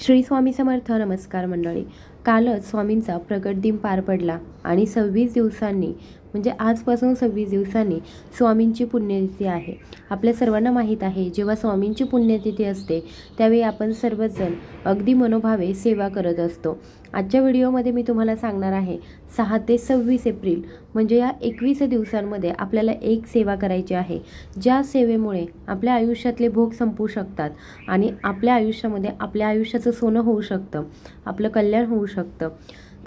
श्री स्वामी समर्थ. नमस्कार मंडळी. कालच स्वामींचा प्रगट दिन पार पडला आणि 26 दिवसांनी म्हणजे आजपासून 26 दिवसांनी स्वामींची पुण्यतिथी आहे. आपल्या सर्वांना माहीत आहे, जेव्हा स्वामींची पुण्यतिथी असते त्यावेळी आपण सर्वजण अगदी मनोभावे सेवा करत असतो. आजच्या व्हिडिओमध्ये मी तुम्हाला सांगणार आहे 6 ते 26 एप्रिल म्हणजे या 21 दिवसांमध्ये आपल्याला एक सेवा करायची आहे, ज्या सेवेमुळे आपल्या आयुष्यातले भोग संपू शकतात आणि आपल्या आयुष्यामध्ये आपल्या आयुष्याचं सोनं होऊ शकतं, आपलं कल्याण होऊ शकतं.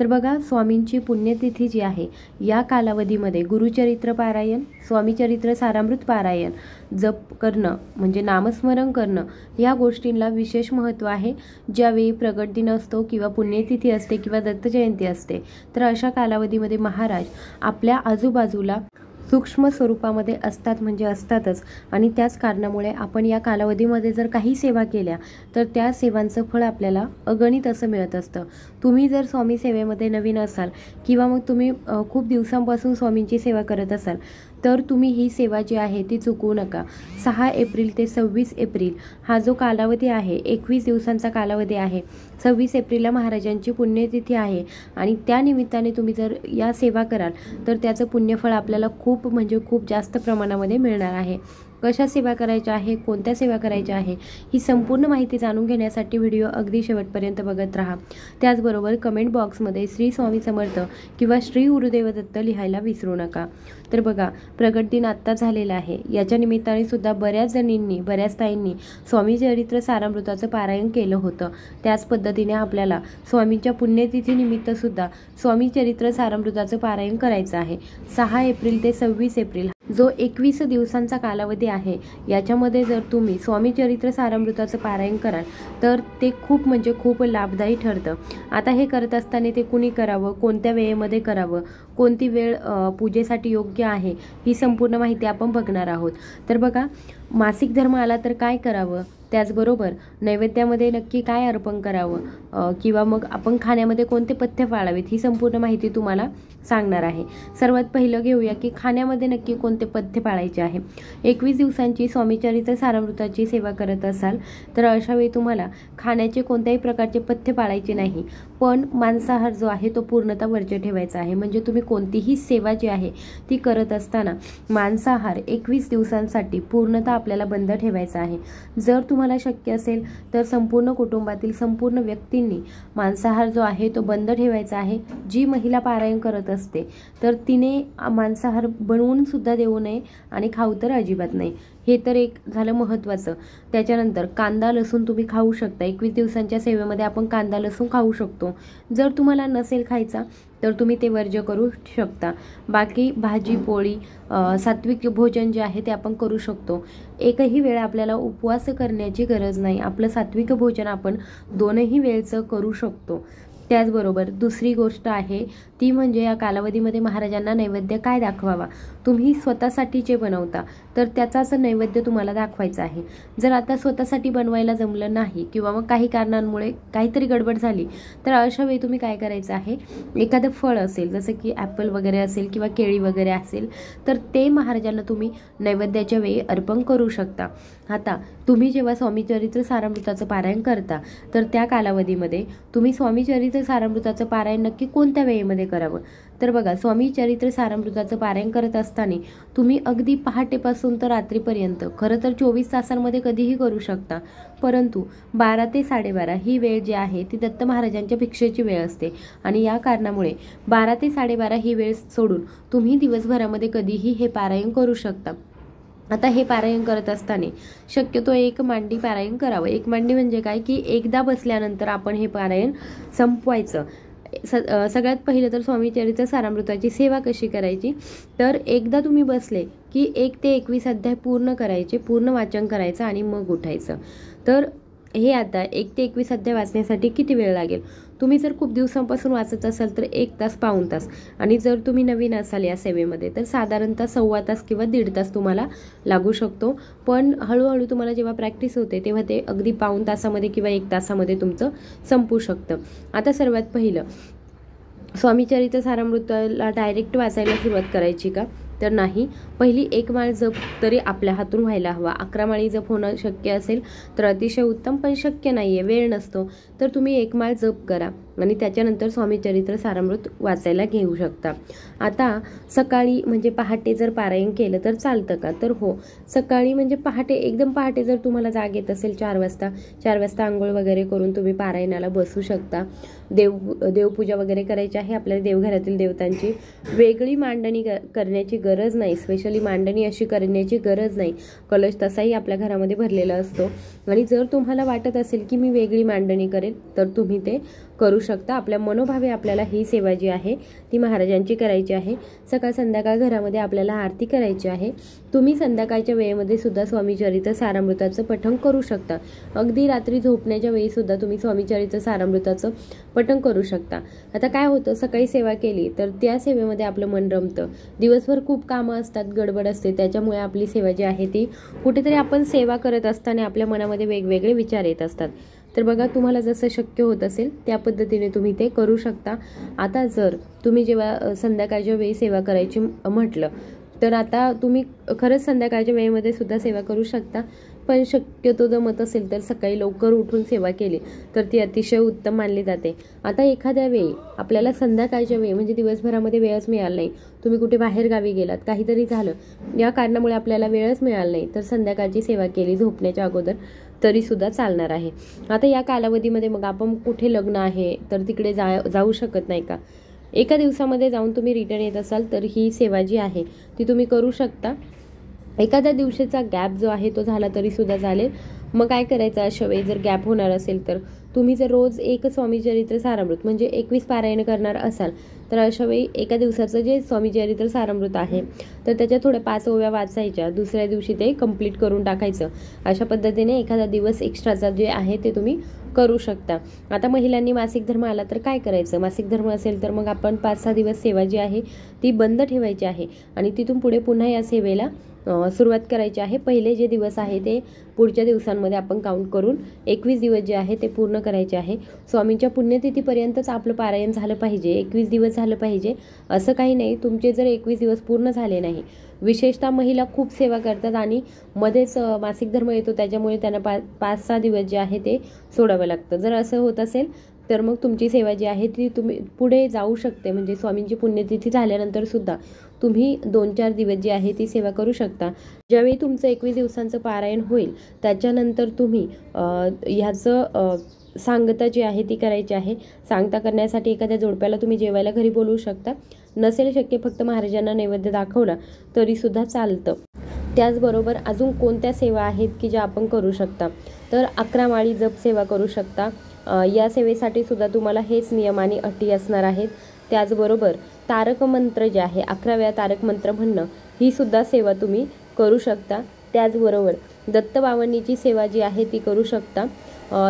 तर बघा, स्वामींची पुण्यतिथी जी आहे या कालावधीमध्ये गुरुचरित्र पारायण, स्वामीचरित्र सारामृत पारायण, जप करणं म्हणजे नामस्मरण करणं या गोष्टींना विशेष महत्त्व आहे. ज्यावेळी प्रगट दिन असतो किंवा पुण्यतिथी असते किंवा दत्तजयंती असते, तर अशा कालावधीमध्ये महाराज आपल्या आजूबाजूला सूक्ष्म स्वरूपामध्ये असतात म्हणजे असतातच. आणि त्याच कारणामुळे आपण या कालावधीमध्ये जर काही सेवा केल्या तर त्या सेवांचं फळ आपल्याला अगणित असं मिळत असतं. तुम्ही जर स्वामी सेवेमध्ये नवीन असाल किंवा मग तुम्ही खूप दिवसांपासून स्वामींची सेवा करत असाल तर तुम्ही ही सेवा जी आहे ती चुकवू नका. 6 एप्रिल ते 26 एप्रिल हा जो कालावधी आहे, 21 दिवसांचा कालावधी आहे. 26 एप्रिलला महाराजांची पुण्यतिथी आहे आणि त्या निमित्ताने तुम्ही जर या सेवा कराल तर त्याचं पुण्यफळ आपल्याला खूप म्हणजे खूप जास्त प्रमाणामध्ये मिळणार आहे. कशा सेवा करायच्या आहे, कोणत्या सेवा करायच्या आहे, ही संपूर्ण माहिती जाणून घेण्यासाठी व्हिडिओ अगदी शेवटपर्यंत बघत राहा. त्याचबरोबर कमेंट बॉक्समध्ये श्री स्वामी समर्थ किंवा श्री गुरुदेव दत्त लिहायला विसरू नका. तर बघा, प्रगट दिन आत्ता झालेला आहे. याच्या निमित्ताने सुद्धा बऱ्याच जणींनी, बऱ्याच ताईंनी स्वामी चरित्र सारामृताचं पारायण केलं होतं. त्याच पद्धतीने आपल्याला स्वामींच्या पुण्यतिथीनिमित्त सुद्धा स्वामी चरित्र सारामृताचं पारायण करायचं आहे. 6 एप्रिल ते 26 एप्रिल जो 21 दिवसांचा कालावधी आहे, याच्यामध्ये जर तुम्ही स्वामी चरित्र सारामृताचं पारायण कराल तर ते खूप म्हणजे खूप लाभदायी ठरतं. आता हे करत असताना ते कुणी करावं, कोणत्या वेळेमध्ये करावं, कोणती वेळ पूजेसाठी योग्य आहे, ही संपूर्ण माहिती आपण बघणार आहोत. तर बघा, मासिक धर्म आला तर काय करावं, त्याचबरोबर नैवेद्यामध्ये नक्की काय अर्पण करावं किंवा मग आपण खाण्यामध्ये कोणते पथ्य पाळावेत, ही संपूर्ण माहिती तुम्हाला सांगणार आहे. सर्वात पहिलं घेऊया की खाण्यामध्ये नक्की कोणते पथ्य पाळायचे आहे. 21 दिवसांची स्वामीचरित्र सारामृताची सेवा करत असाल तर अशा वेळी तुम्हाला खाण्याचे कोणत्याही प्रकारचे पथ्य पाळायचे नाही, पण मांसाहार जो आहे तो पूर्णतः वर्ज्य ठेवायचा आहे. म्हणजे तुम्ही कोणतीही सेवा जी आहे ती करत असताना मांसाहार 21 दिवसांसाठी पूर्णतः आपल्याला बंद ठेवायचा आहे. जर तुम्हाला शक्य असेल तर संपूर्ण कुटुंबातील संपूर्ण व्यक्तींनी मांसाहार जो आहे तो बंद ठेवायचा आहे. जी महिला पारायण करत असते तर तिने मांसाहार बनवून सुद्धा देऊ नये आणि खाऊ तर अजिबात नाही. हे तर एक झालं महत्त्वाचं. त्याच्यानंतर कांदा लसूण तुम्ही खाऊ शकता. 21 दिवसांच्या सेवेमध्ये आपण कांदा लसूण खाऊ शकतो. जर तुम्हाला नसेल खायचा तर तुम्ही ते वर्ज्य करू शकता. बाकी भाजी पोळी सात्विक भोजन जे आहे ते आपण करू शकतो. एकही वेळ आपल्याला उपवास करण्याची गरज नाही. आपलं सात्विक भोजन आपण 2ही वेळचं करू शकतो. त्याचबरोबर दुसरी गोष्ट आहे ती म्हणजे या कालावधीमध्ये महाराजांना नैवेद्य काय दाखवावा. तुम्ही स्वतःसाठी जे बनवता तर त्याचाच नैवेद्य तुम्हाला दाखवायचा आहे. जर आता स्वतःसाठी बनवायला जमलं नाही किंवा मग काही कारणांमुळे काहीतरी गडबड झाली तर अशा वेळी तुम्ही काय करायचं आहे, एखादं फळ असेल जसं की ॲपल वगैरे असेल किंवा केळी वगैरे असेल तर ते महाराजांना तुम्ही नैवेद्याच्या वेळी अर्पण करू शकता. आता तुम्ही जेव्हा स्वामीचरित्र सारामृताचं पारायण करता तर त्या कालावधीमध्ये तुम्ही स्वामीचरित्र सारामृताचं पारायण नक्की कोणत्या वेळेमध्ये करावं. तर बघा, स्वामीचरित्र सारामृताचं पारायण करत असताना तुम्ही अगदी पहाटेपासून तर रात्रीपर्यंत, खरं तर 24 तासांमध्ये कधीही करू शकता, परंतु 12 ते 12:30 ही वेळ जी आहे ती दत्त महाराजांच्या भिक्षेची वेळ असते आणि या कारणामुळे 12 ते 12:30 ही वेळ सोडून तुम्ही दिवसभरामध्ये कधीही हे पारायण करू शकता. आता हे पारायण करत असताना शक्यतो एक मांडी पारायण करावं. एक मांडी म्हणजे काय की एकदा बसल्यानंतर आपण हे पारायण संपवायचं. सगळ्यात पहिलं तर स्वामीचरित्र सारामृताची सेवा कशी करायची, तर एकदा तुम्ही बसले की 1 ते 21 अध्याय पूर्ण करायचे, पूर्ण वाचन करायचं आणि मग उठायचं. तर हे आता 1 ते 21 अध्याय वाचण्यासाठी किती वेळ लागेल. तुम्ही जर खूप दिवसांपासून वाचत असाल तर 1 तास, पाऊण तास, आणि जर तुम्ही नवीन असाल या सेवेमध्ये तर साधारणतः 1.25 तास किंवा 1.5 तास तुम्हाला लागू शकतो. पण हळूहळू तुम्हाला जेव्हा प्रॅक्टिस होते तेव्हा ते अगदी पाऊण तासामध्ये किंवा 1 तासामध्ये तुमचं संपू शकतं. आता सर्वात पहिलं स्वामीचरित्र सारामृताला डायरेक्ट वाचायला सुरुवात करायची का, तर नाही, पहिली 1 माळ जप तरी आपल्या हातून व्हायला हवा. 11 माळी जप होणं शक्य असेल तर अतिशय उत्तम, पण शक्य नाही आहे, वेळ नसतो, तर तुम्ही 1 माळ जप करा आणि त्याच्यानंतर स्वामी चरित्र सारामृत वाचायला घेऊ शकता. आता सकाळी म्हणजे पहाटे जर पारायण केलं तर चालतं का? तर हो, सकाळी म्हणजे पहाटे, एकदम पहाटे जर तुम्हाला जाग येत असेल 4 वाजता आंघोळ वगैरे करून तुम्ही पारायणाला बसू शकता. देवपूजा वगैरे करायची आहे आपल्याला देवघरातील देवतांची. वेगळी मांडणी करण्याची गरज नाही, स्पेशली मांडणी अशी करण्याची गरज नाही. कलश तसाही आपल्या घरामध्ये भरलेला असतो आणि जर तुम्हाला वाटत असेल की मी वेगळी मांडणी करेल तर तुम्ही ते करू शकता. आपल्या मनोभावे आपल्याला ही सेवा जी आहे ती महाराजांची करायची आहे. सकाळ संध्याकाळ घरामध्ये आपल्याला आरती करायची आहे. तुम्ही संध्याकाळच्या वेळेमध्ये सुद्धा स्वामी चरित्र सारामृताचं पठण करू शकता. अगदी रात्री झोपण्याच्या वेळी सुद्धा तुम्ही स्वामी चरित्र सारामृताचं पठण करू शकता. आता काय होतं, सकाळी सेवा केली तर त्या सेवेमध्ये आपलं मन रमतं. दिवसभर खूप कामं असतात, गडबड असते, त्याच्यामुळे आपली सेवा जी आहे ती कुठेतरी आपण सेवा करत असताना आपल्या मनामध्ये वेगवेगळे विचार येत असतात. तर बघा, तुम्हाला जसं शक्य होत असेल त्या पद्धतीने तुम्ही ते करू शकता. आता जर तुम्ही जेव्हा संध्याकाळच्या वेळी सेवा करायची म्हटलं तर आता तुम्ही खरंच संध्याकाळच्या वेळेमध्ये सुद्धा सेवा करू शकता, पण शक्यतो जमत असेल तर सकाळी लवकर उठून सेवा केली तर ती अतिशय उत्तम मानली जाते. आता एखाद्या वेळी आपल्याला संध्याकाळच्या वेळी म्हणजे दिवसभरामध्ये वेळच मिळाला नाही, तुम्ही कुठे बाहेर गावी गेलात, काहीतरी झालं, या कारणामुळे आपल्याला वेळच मिळाला नाही, तर संध्याकाळची सेवा केली झोपण्याच्या अगोदर तरी सुद्धा चालणार आहे. आता या कालावधीमध्ये मग आपण कुठे लग्न आहे तर तिकडे जाऊ शकत नाही का? एका दिवसामध्ये जाऊन तुम्ही रिटर्न येत असाल तर ही सेवा जी आहे ती तुम्ही करू शकता. एखाद्या दिवशीचा गॅप जो आहे तो झाला तरी सुद्धा चालेल. मग काय करायचं, अशा वेळी जर गॅप होणार असेल तर तुम्ही जर रोज एक स्वामी चरित्र सारामृत म्हणजे 21 पारायण करणार असाल तर अशा वेळी एका दिवसाचं जे स्वामी चरित्र सारामृत आहे तर त्याच्या थोड्या 5 ओव्या वाचायच्या, दुसऱ्या दिवशी ते कंप्लीट करून टाकायचं. अशा पद्धतीने एखादा दिवस एक्स्ट्राचा जे आहे ते तुम्ही करू शकता. आता महिलांनी मासिक धर्म आला तर काय करायचं, मासिक धर्म असेल तर मग आपण 5-6 दिवस सेवा जी आहे ती बंद ठेवायची आहे आणि तिथून पुढे पुन्हा या सेवेला सुरुवात करायची आहे. पहिले जे दिवस आहे ते पुढच्या दिवसांमध्ये आपण काउंट करून 21 दिवस जे आहे ते पूर्ण करायचे आहे. स्वामींच्या पुण्यतिथीपर्यंतच आपलं पारायण झालं पाहिजे, 21 दिवस झालं पाहिजे असं काही नाही. तुमचे जर 21 दिवस पूर्ण झाले नाही, विशेषतः महिला खूप सेवा करतात आणि मध्येच मासिक धर्म येतो, त्याच्यामुळे त्यांना 5-6 दिवस जे आहे ते सोडावं लागतं. जर असं होत असेल तर मग तुमची सेवा जी आहे ती तुम्ही पुढे जाऊ शकते. म्हणजे स्वामींची पुण्यतिथी झाल्यानंतर सुद्धा तुम्ही 2-4 दिवस जी आहे ती सेवा करू शकता. ज्यावेळी तुमचं 21 दिवसांचं पारायण होईल त्याच्यानंतर तुम्ही ह्याचं सांगता जी आहे ती करायची आहे. सांगता करण्यासाठी एखाद्या जोडप्याला तुम्ही जेवायला घरी बोलवू शकता. नसेल शक्य, फक्त महाराजांना नैवेद्य दाखवला तरी सुद्धा चालतं. त्याचबरोबर अजून कोणत्या सेवा आहेत की ज्या आपण करू शकता, तर 11 माळी जप सेवा करू शकता. या सेवेसाठी सुद्धा तुम्हाला हेच नियम आणि अटी असणार आहेत. त्याचबरोबर तारक मंत्र जे आहे 11 वेळा तारक मंत्र म्हणणं, ही सुद्धा सेवा तुम्ही करू शकता. त्याचबरोबर दत्तबावन्नीची सेवा जी आहे ती करू शकता.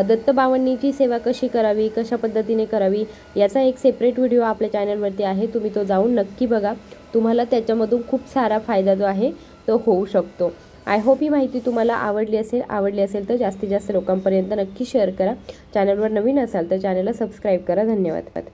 दत्तबावन्नीची सेवा कशी करावी, कशा पद्धतीने करावी याचा एक सेपरेट व्हिडिओ आपल्या चॅनलवरती आहे, तुम्ही तो जाऊन नक्की बघा. तुम्हाला त्याच्यामधून खूप सारा फायदा जो आहे तो होऊ शकतो. आय होप ही माहिती तुम्हाला आवडली असेल तर जास्तीत जास्त लोकांपर्यंत नक्की शेअर करा. चॅनलवर नवीन असाल तर चॅनलला सबस्क्राईब करा. धन्यवाद.